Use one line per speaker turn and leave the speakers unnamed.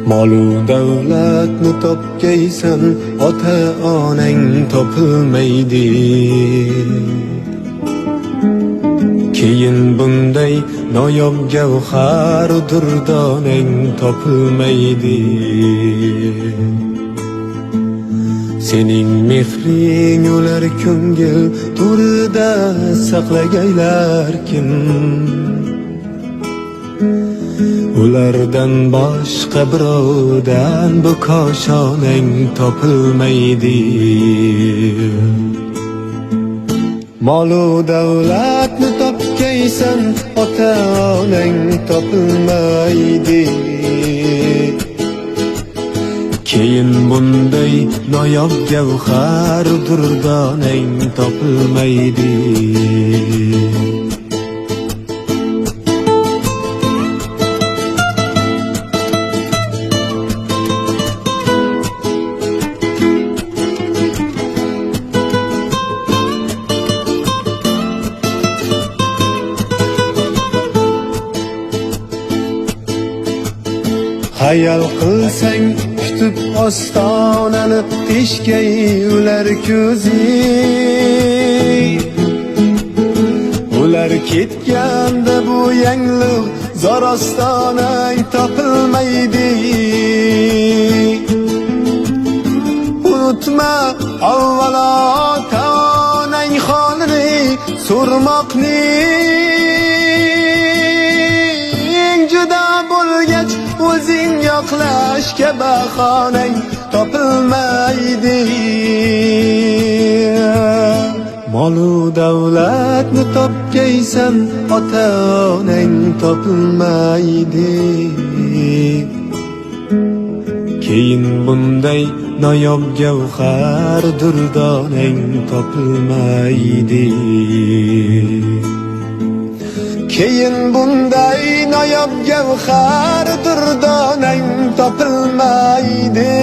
Molu davlatni topgaysan, ota-onang topilmaydi. Keyin bunday noyob gavhar durdonang topilmaydi. Sening mehring ular ko'ngil to'rida saqlagaylar kim? Ulardan boshqa birovdan bu koshonang topilmaydi. Molu davlatni topgaysan, ota-onang topilmaydi. Keyin bunday noyob gavhar durdonang topilmaydi. Hayal qilsang kutib ostonani, teshgay ular ko'zi. Ular ketganda bu yangliq zor ostonang topilmaydi. Unutma avvalo ota-onang holini, so'rmoqning juda bo'lgach o'zing yoqlashga bahonang topilmaydi. Molu davlatni topgaysan, ota-onang topilmaydi. Keyin bunday noyob gavhar durdonang topilmaydi. Keyin bunday noyob gavhar durdonang topilmaydi.